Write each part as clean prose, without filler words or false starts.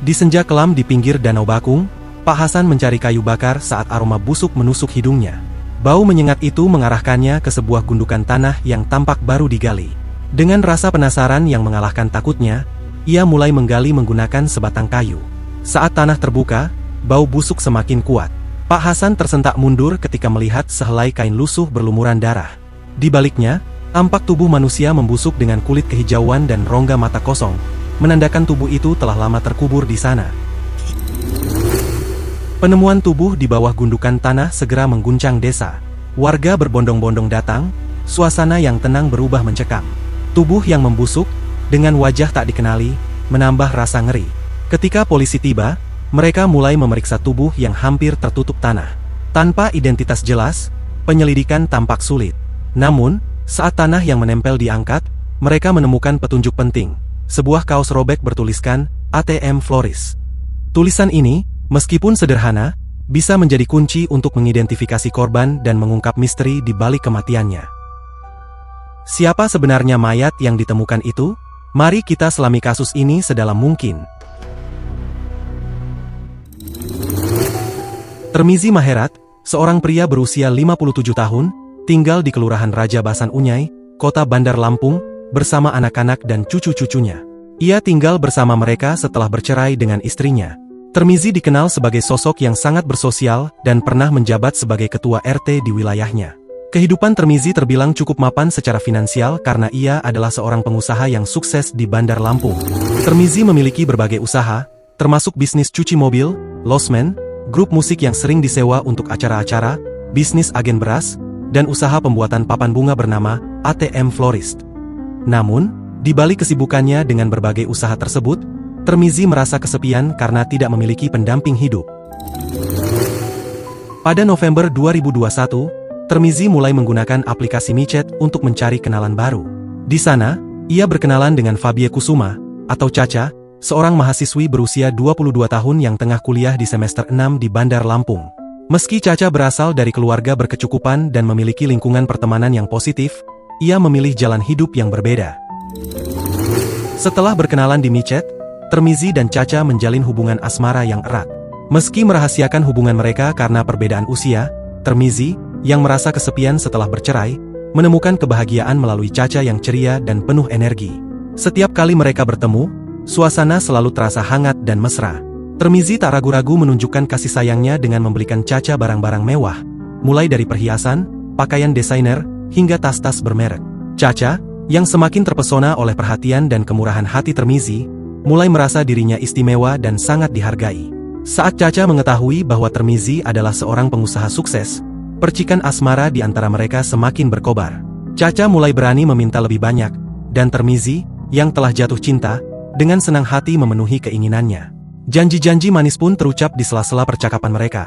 Di senja kelam di pinggir Danau Bakung, Pak Hasan mencari kayu bakar saat aroma busuk menusuk hidungnya. Bau menyengat itu mengarahkannya ke sebuah gundukan tanah yang tampak baru digali. Dengan rasa penasaran yang mengalahkan takutnya, ia mulai menggali menggunakan sebatang kayu. Saat tanah terbuka, bau busuk semakin kuat. Pak Hasan tersentak mundur ketika melihat sehelai kain lusuh berlumuran darah. Di baliknya, tampak tubuh manusia membusuk dengan kulit kehijauan dan rongga mata kosong, menandakan tubuh itu telah lama terkubur di sana. Penemuan tubuh di bawah gundukan tanah segera mengguncang desa. Warga berbondong-bondong datang, suasana yang tenang berubah mencekam. Tubuh yang membusuk, dengan wajah tak dikenali, menambah rasa ngeri. Ketika polisi tiba, mereka mulai memeriksa tubuh yang hampir tertutup tanah. Tanpa identitas jelas, penyelidikan tampak sulit. Namun, saat tanah yang menempel diangkat, mereka menemukan petunjuk penting. Sebuah kaos robek bertuliskan, ATM Florist. Tulisan ini, meskipun sederhana, bisa menjadi kunci untuk mengidentifikasi korban dan mengungkap misteri di balik kematiannya. Siapa sebenarnya mayat yang ditemukan itu? Mari kita selami kasus ini sedalam mungkin. Termizi Maherat, seorang pria berusia 57 tahun, tinggal di Kelurahan Raja Basan Unyai, Kota Bandar Lampung, bersama anak-anak dan cucu-cucunya. Ia tinggal bersama mereka setelah bercerai dengan istrinya. Termizi dikenal sebagai sosok yang sangat bersosial dan pernah menjabat sebagai ketua RT di wilayahnya. Kehidupan Termizi terbilang cukup mapan secara finansial karena ia adalah seorang pengusaha yang sukses di Bandar Lampung. Termizi memiliki berbagai usaha, termasuk bisnis cuci mobil, losmen, grup musik yang sering disewa untuk acara-acara, bisnis agen beras, dan usaha pembuatan papan bunga bernama ATM Florist. Namun, di balik kesibukannya dengan berbagai usaha tersebut, Termizi merasa kesepian karena tidak memiliki pendamping hidup. Pada November 2021, Termizi mulai menggunakan aplikasi micet untuk mencari kenalan baru. Di sana, ia berkenalan dengan Fabie Kusuma, atau Caca, seorang mahasiswi berusia 22 tahun yang tengah kuliah di semester 6 di Bandar Lampung. Meski Caca berasal dari keluarga berkecukupan dan memiliki lingkungan pertemanan yang positif, ia memilih jalan hidup yang berbeda. Setelah berkenalan di micet, Termizi dan Caca menjalin hubungan asmara yang erat. Meski merahasiakan hubungan mereka karena perbedaan usia, Termizi, yang merasa kesepian setelah bercerai, menemukan kebahagiaan melalui Caca yang ceria dan penuh energi. Setiap kali mereka bertemu, suasana selalu terasa hangat dan mesra. Termizi tak ragu-ragu menunjukkan kasih sayangnya dengan membelikan Caca barang-barang mewah, mulai dari perhiasan, pakaian desainer, hingga tas-tas bermerek. Caca, yang semakin terpesona oleh perhatian dan kemurahan hati Termizi, mulai merasa dirinya istimewa dan sangat dihargai. Saat Caca mengetahui bahwa Termizi adalah seorang pengusaha sukses, percikan asmara di antara mereka semakin berkobar. Caca mulai berani meminta lebih banyak, dan Termizi, yang telah jatuh cinta, dengan senang hati memenuhi keinginannya. Janji-janji manis pun terucap di sela-sela percakapan mereka.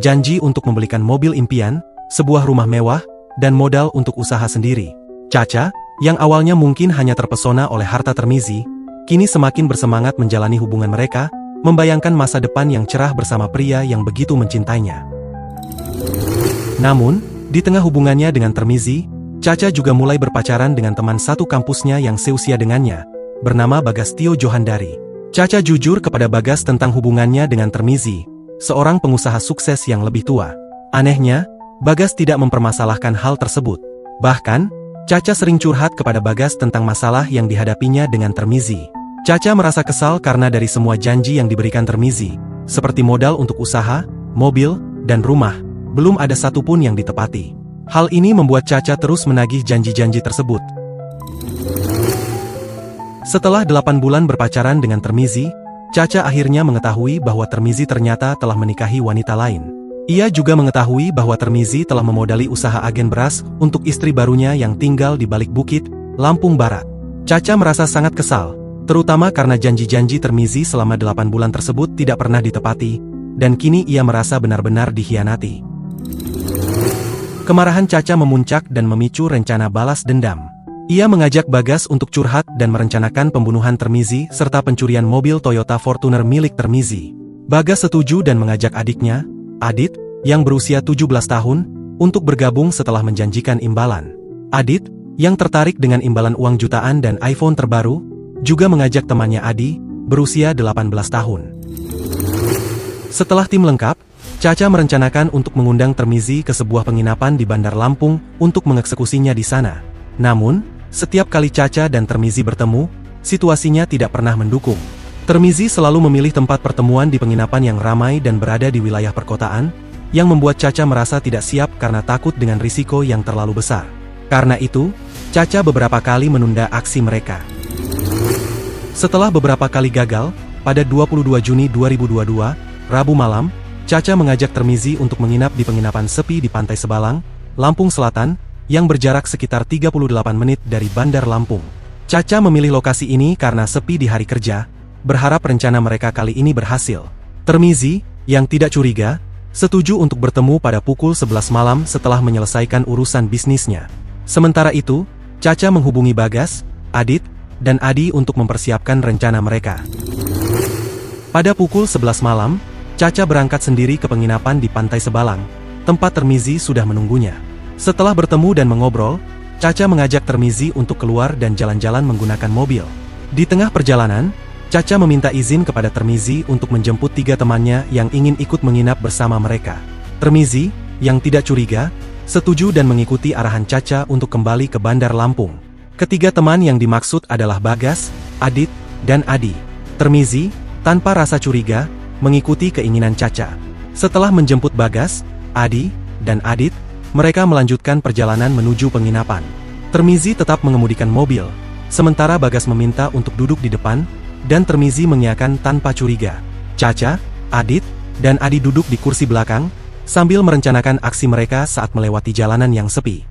Janji untuk membelikan mobil impian, sebuah rumah mewah, dan modal untuk usaha sendiri. Caca, yang awalnya mungkin hanya terpesona oleh harta Termizi, kini semakin bersemangat menjalani hubungan mereka, membayangkan masa depan yang cerah bersama pria yang begitu mencintainya. Namun, di tengah hubungannya dengan Termizi, Caca juga mulai berpacaran dengan teman satu kampusnya yang seusia dengannya, bernama Bagas Tio Johandari. Caca jujur kepada Bagas tentang hubungannya dengan Termizi, seorang pengusaha sukses yang lebih tua. Anehnya, Bagas tidak mempermasalahkan hal tersebut. Bahkan, Caca sering curhat kepada Bagas tentang masalah yang dihadapinya dengan Termizi. Caca merasa kesal karena dari semua janji yang diberikan Termizi, seperti modal untuk usaha, mobil, dan rumah, belum ada satupun yang ditepati. Hal ini membuat Caca terus menagih janji-janji tersebut. Setelah 8 bulan berpacaran dengan Termizi, Caca akhirnya mengetahui bahwa Termizi ternyata telah menikahi wanita lain. Ia juga mengetahui bahwa Termizi telah memodali usaha agen beras untuk istri barunya yang tinggal di balik bukit, Lampung Barat. Caca merasa sangat kesal, terutama karena janji-janji Termizi selama 8 bulan tersebut tidak pernah ditepati, dan kini ia merasa benar-benar dikhianati. Kemarahan Caca memuncak dan memicu rencana balas dendam. Ia mengajak Bagas untuk curhat dan merencanakan pembunuhan Termizi serta pencurian mobil Toyota Fortuner milik Termizi. Bagas setuju dan mengajak adiknya, Adit, yang berusia 17 tahun, untuk bergabung setelah menjanjikan imbalan. Adit, yang tertarik dengan imbalan uang jutaan dan iPhone terbaru, juga mengajak temannya Adi, berusia 18 tahun. Setelah tim lengkap, Caca merencanakan untuk mengundang Termizi ke sebuah penginapan di Bandar Lampung untuk mengeksekusinya di sana. Namun, setiap kali Caca dan Termizi bertemu, situasinya tidak pernah mendukung. Termizi selalu memilih tempat pertemuan di penginapan yang ramai dan berada di wilayah perkotaan, yang membuat Caca merasa tidak siap karena takut dengan risiko yang terlalu besar. Karena itu, Caca beberapa kali menunda aksi mereka. Setelah beberapa kali gagal, pada 22 Juni 2022, Rabu malam, Caca mengajak Termizi untuk menginap di penginapan sepi di Pantai Sebalang, Lampung Selatan, yang berjarak sekitar 38 menit dari Bandar Lampung. Caca memilih lokasi ini karena sepi di hari kerja, berharap rencana mereka kali ini berhasil. Termizi, yang tidak curiga, setuju untuk bertemu pada pukul 11 malam setelah menyelesaikan urusan bisnisnya. Sementara itu, Caca menghubungi Bagas, Adit, dan Adi untuk mempersiapkan rencana mereka. Pada pukul 11 malam, Caca berangkat sendiri ke penginapan di Pantai Sebalang, tempat Termizi sudah menunggunya. Setelah bertemu dan mengobrol, Caca mengajak Termizi untuk keluar dan jalan-jalan menggunakan mobil. Di tengah perjalanan, Caca meminta izin kepada Termizi untuk menjemput 3 temannya yang ingin ikut menginap bersama mereka. Termizi, yang tidak curiga, setuju dan mengikuti arahan Caca untuk kembali ke Bandar Lampung. Ketiga teman yang dimaksud adalah Bagas, Adit, dan Adi. Termizi, tanpa rasa curiga, mengikuti keinginan Caca. Setelah menjemput Bagas, Adi, dan Adit, mereka melanjutkan perjalanan menuju penginapan. Termizi tetap mengemudikan mobil, sementara Bagas meminta untuk duduk di depan, dan Termizi mengiyakan tanpa curiga. Caca, Adit, dan Adi duduk di kursi belakang, sambil merencanakan aksi mereka saat melewati jalanan yang sepi.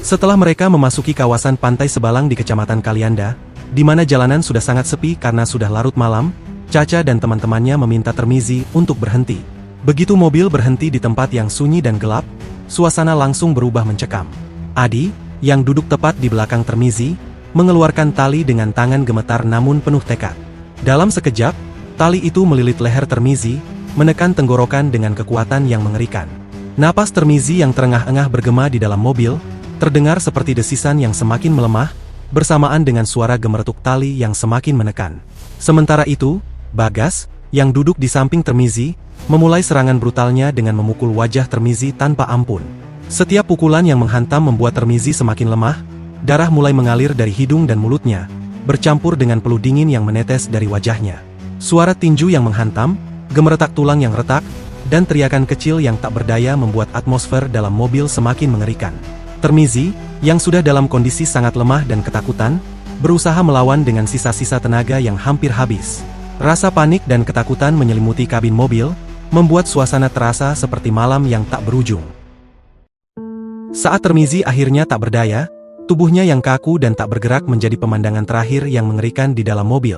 Setelah mereka memasuki kawasan Pantai Sebalang di Kecamatan Kalianda, di mana jalanan sudah sangat sepi karena sudah larut malam, Caca dan teman-temannya meminta Termizi untuk berhenti. Begitu mobil berhenti di tempat yang sunyi dan gelap, suasana langsung berubah mencekam. Adi, yang duduk tepat di belakang Termizi, mengeluarkan tali dengan tangan gemetar namun penuh tekad. Dalam sekejap, tali itu melilit leher Termizi, menekan tenggorokan dengan kekuatan yang mengerikan. Napas Termizi yang terengah-engah bergema di dalam mobil, terdengar seperti desisan yang semakin melemah, bersamaan dengan suara gemeretuk tali yang semakin menekan. Sementara itu, Bagas, yang duduk di samping Termizi, memulai serangan brutalnya dengan memukul wajah Termizi tanpa ampun. Setiap pukulan yang menghantam membuat Termizi semakin lemah, darah mulai mengalir dari hidung dan mulutnya, bercampur dengan peluh dingin yang menetes dari wajahnya. Suara tinju yang menghantam, gemeretak tulang yang retak, dan teriakan kecil yang tak berdaya membuat atmosfer dalam mobil semakin mengerikan. Termizi, yang sudah dalam kondisi sangat lemah dan ketakutan, berusaha melawan dengan sisa-sisa tenaga yang hampir habis. Rasa panik dan ketakutan menyelimuti kabin mobil, membuat suasana terasa seperti malam yang tak berujung. Saat Termizi akhirnya tak berdaya, tubuhnya yang kaku dan tak bergerak menjadi pemandangan terakhir yang mengerikan di dalam mobil.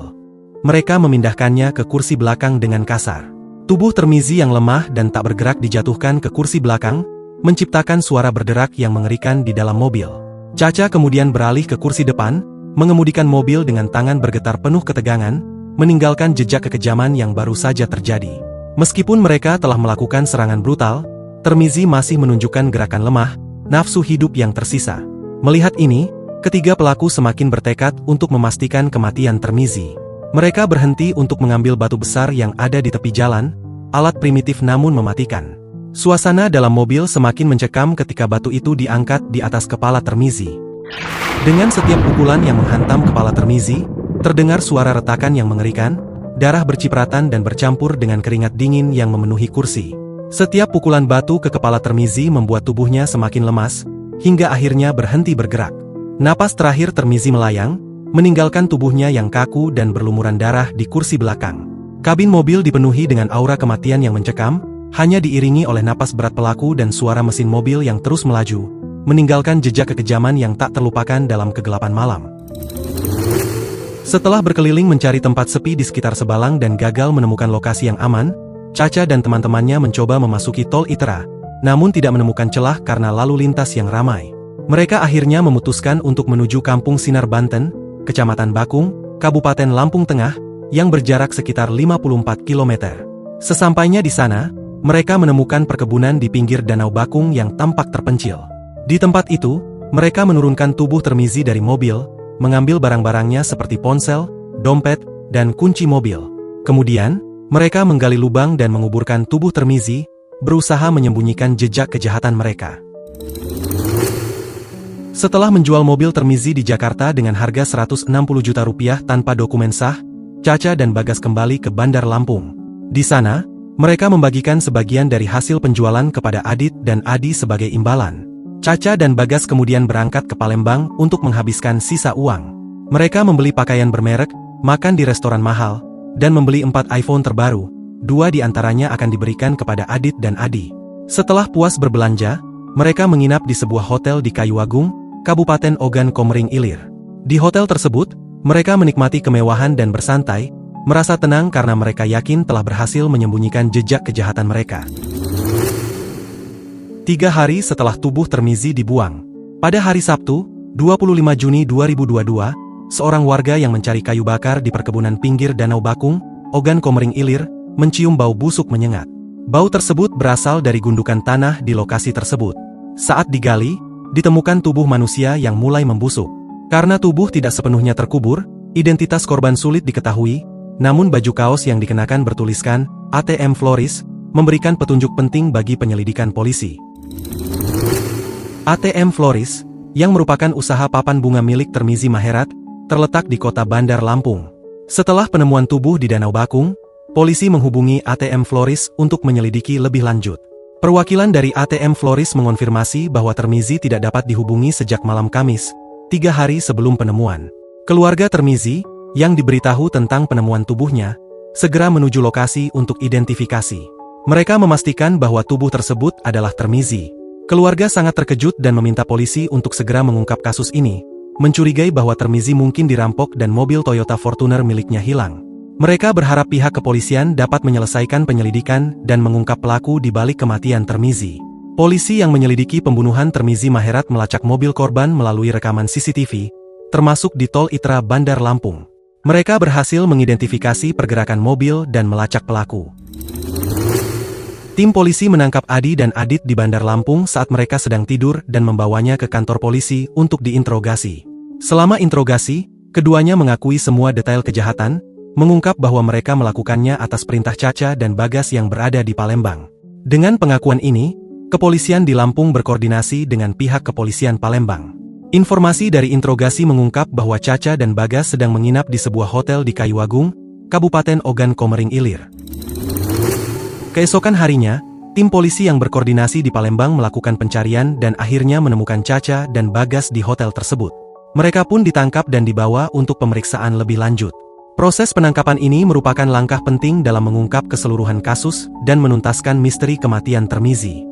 Mereka memindahkannya ke kursi belakang dengan kasar. Tubuh Termizi yang lemah dan tak bergerak dijatuhkan ke kursi belakang, menciptakan suara berderak yang mengerikan di dalam mobil. Caca kemudian beralih ke kursi depan, mengemudikan mobil dengan tangan bergetar penuh ketegangan, meninggalkan jejak kekejaman yang baru saja terjadi. Meskipun mereka telah melakukan serangan brutal, Termizi masih menunjukkan gerakan lemah, nafsu hidup yang tersisa. Melihat ini, ketiga pelaku semakin bertekad untuk memastikan kematian Termizi. Mereka berhenti untuk mengambil batu besar yang ada di tepi jalan, alat primitif namun mematikan. Suasana dalam mobil semakin mencekam ketika batu itu diangkat di atas kepala Termizi. Dengan setiap pukulan yang menghantam kepala Termizi, terdengar suara retakan yang mengerikan, darah bercipratan dan bercampur dengan keringat dingin yang memenuhi kursi. Setiap pukulan batu ke kepala Termizi membuat tubuhnya semakin lemas, hingga akhirnya berhenti bergerak. Napas terakhir Termizi melayang, meninggalkan tubuhnya yang kaku dan berlumuran darah di kursi belakang. Kabin mobil dipenuhi dengan aura kematian yang mencekam, hanya diiringi oleh napas berat pelaku dan suara mesin mobil yang terus melaju, meninggalkan jejak kekejaman yang tak terlupakan dalam kegelapan malam. Setelah berkeliling mencari tempat sepi di sekitar Sebalang dan gagal menemukan lokasi yang aman, Caca dan teman-temannya mencoba memasuki tol Itera, namun tidak menemukan celah karena lalu lintas yang ramai. Mereka akhirnya memutuskan untuk menuju Kampung Sinar Banten, Kecamatan Bakung, Kabupaten Lampung Tengah, yang berjarak sekitar 54 km. Sesampainya di sana, mereka menemukan perkebunan di pinggir Danau Bakung yang tampak terpencil. Di tempat itu, mereka menurunkan tubuh Termizi dari mobil, mengambil barang-barangnya seperti ponsel, dompet, dan kunci mobil. Kemudian, mereka menggali lubang dan menguburkan tubuh Tirmizi, berusaha menyembunyikan jejak kejahatan mereka. Setelah menjual mobil Tirmizi di Jakarta dengan harga Rp160 juta tanpa dokumen sah, Caca dan Bagas kembali ke Bandar Lampung. Di sana, mereka membagikan sebagian dari hasil penjualan kepada Adit dan Adi sebagai imbalan. Caca dan Bagas kemudian berangkat ke Palembang untuk menghabiskan sisa uang. Mereka membeli pakaian bermerek, makan di restoran mahal, dan membeli 4 iPhone terbaru. 2 di antaranya akan diberikan kepada Adit dan Adi. Setelah puas berbelanja, mereka menginap di sebuah hotel di Kayuagung, Kabupaten Ogan Komering Ilir. Di hotel tersebut, mereka menikmati kemewahan dan bersantai, merasa tenang karena mereka yakin telah berhasil menyembunyikan jejak kejahatan mereka. 3 hari setelah tubuh Tirmizi dibuang. Pada hari Sabtu, 25 Juni 2022, seorang warga yang mencari kayu bakar di perkebunan pinggir Danau Bakung, Ogan Komering Ilir, mencium bau busuk menyengat. Bau tersebut berasal dari gundukan tanah di lokasi tersebut. Saat digali, ditemukan tubuh manusia yang mulai membusuk. Karena tubuh tidak sepenuhnya terkubur, identitas korban sulit diketahui, namun baju kaos yang dikenakan bertuliskan ATM Floris, memberikan petunjuk penting bagi penyelidikan polisi. ATM Floris, yang merupakan usaha papan bunga milik Tirmizi Maherat, terletak di kota Bandar Lampung. Setelah penemuan tubuh di Danau Bakung, polisi menghubungi ATM Floris untuk menyelidiki lebih lanjut. Perwakilan dari ATM Floris mengonfirmasi bahwa Tirmizi tidak dapat dihubungi sejak malam Kamis, 3 hari sebelum penemuan. Keluarga Tirmizi, yang diberitahu tentang penemuan tubuhnya, segera menuju lokasi untuk identifikasi. Mereka memastikan bahwa tubuh tersebut adalah Tirmizi. Keluarga sangat terkejut dan meminta polisi untuk segera mengungkap kasus ini, mencurigai bahwa Tirmizi mungkin dirampok dan mobil Toyota Fortuner miliknya hilang. Mereka berharap pihak kepolisian dapat menyelesaikan penyelidikan dan mengungkap pelaku di balik kematian Tirmizi. Polisi yang menyelidiki pembunuhan Tirmizi Maherat melacak mobil korban melalui rekaman CCTV, termasuk di Tol Itra Bandar Lampung. Mereka berhasil mengidentifikasi pergerakan mobil dan melacak pelaku. Tim polisi menangkap Adi dan Adit di Bandar Lampung saat mereka sedang tidur dan membawanya ke kantor polisi untuk diinterogasi. Selama interogasi, keduanya mengakui semua detail kejahatan, mengungkap bahwa mereka melakukannya atas perintah Caca dan Bagas yang berada di Palembang. Dengan pengakuan ini, kepolisian di Lampung berkoordinasi dengan pihak kepolisian Palembang. Informasi dari interogasi mengungkap bahwa Caca dan Bagas sedang menginap di sebuah hotel di Kayuagung, Kabupaten Ogan Komering Ilir. Keesokan harinya, tim polisi yang berkoordinasi di Palembang melakukan pencarian dan akhirnya menemukan Caca dan Bagas di hotel tersebut. Mereka pun ditangkap dan dibawa untuk pemeriksaan lebih lanjut. Proses penangkapan ini merupakan langkah penting dalam mengungkap keseluruhan kasus dan menuntaskan misteri kematian Tirmizi.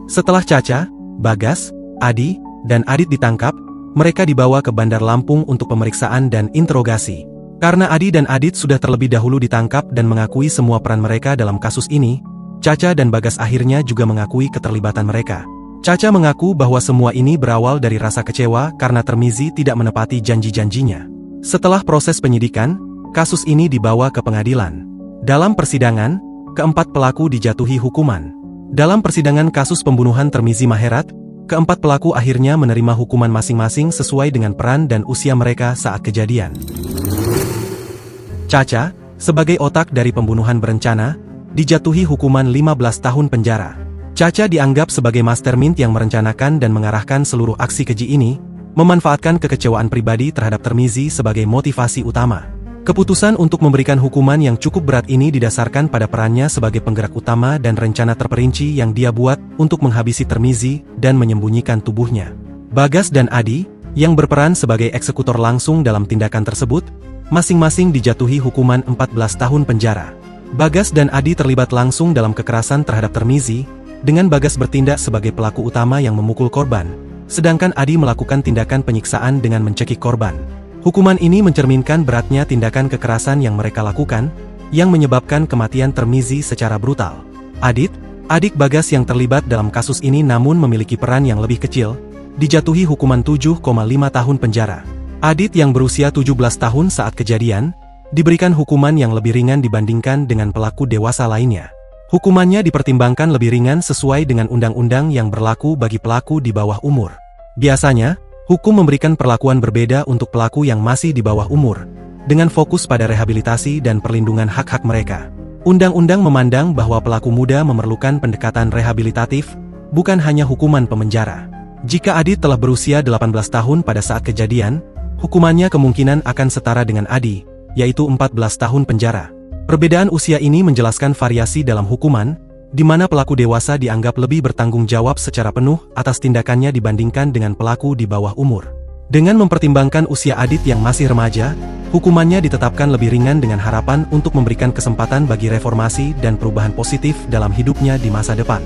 Setelah Caca, Bagas, Adi, dan Adit ditangkap, mereka dibawa ke Bandar Lampung untuk pemeriksaan dan interogasi. Karena Adi dan Adit sudah terlebih dahulu ditangkap dan mengakui semua peran mereka dalam kasus ini, Caca dan Bagas akhirnya juga mengakui keterlibatan mereka. Caca mengaku bahwa semua ini berawal dari rasa kecewa karena Tirmizi tidak menepati janji-janjinya. Setelah proses penyidikan, kasus ini dibawa ke pengadilan. Dalam persidangan, keempat pelaku dijatuhi hukuman. Dalam persidangan kasus pembunuhan Tirmizi Maherat, keempat pelaku akhirnya menerima hukuman masing-masing sesuai dengan peran dan usia mereka saat kejadian. Caca, sebagai otak dari pembunuhan berencana, dijatuhi hukuman 15 tahun penjara. Caca dianggap sebagai mastermind yang merencanakan dan mengarahkan seluruh aksi keji ini, memanfaatkan kekecewaan pribadi terhadap Tirmizi sebagai motivasi utama. Keputusan untuk memberikan hukuman yang cukup berat ini didasarkan pada perannya sebagai penggerak utama dan rencana terperinci yang dia buat untuk menghabisi Tirmizi dan menyembunyikan tubuhnya. Bagas dan Adi, yang berperan sebagai eksekutor langsung dalam tindakan tersebut, masing-masing dijatuhi hukuman 14 tahun penjara. Bagas dan Adi terlibat langsung dalam kekerasan terhadap Tirmizi, dengan Bagas bertindak sebagai pelaku utama yang memukul korban, sedangkan Adi melakukan tindakan penyiksaan dengan mencekik korban. Hukuman ini mencerminkan beratnya tindakan kekerasan yang mereka lakukan, yang menyebabkan kematian Tirmizi secara brutal. Adit, adik Bagas yang terlibat dalam kasus ini namun memiliki peran yang lebih kecil, dijatuhi hukuman 7,5 tahun penjara. Adit yang berusia 17 tahun saat kejadian, diberikan hukuman yang lebih ringan dibandingkan dengan pelaku dewasa lainnya. Hukumannya dipertimbangkan lebih ringan sesuai dengan undang-undang yang berlaku bagi pelaku di bawah umur. Biasanya, Hukum memberikan perlakuan berbeda untuk pelaku yang masih di bawah umur, dengan fokus pada rehabilitasi dan perlindungan hak-hak mereka. Undang-undang memandang bahwa pelaku muda memerlukan pendekatan rehabilitatif, bukan hanya hukuman pemenjara. Jika Adi telah berusia 18 tahun pada saat kejadian, hukumannya kemungkinan akan setara dengan Adi, yaitu 14 tahun penjara. Perbedaan usia ini menjelaskan variasi dalam hukuman, di mana pelaku dewasa dianggap lebih bertanggung jawab secara penuh atas tindakannya dibandingkan dengan pelaku di bawah umur. Dengan mempertimbangkan usia Adit yang masih remaja, hukumannya ditetapkan lebih ringan dengan harapan untuk memberikan kesempatan bagi reformasi dan perubahan positif dalam hidupnya di masa depan.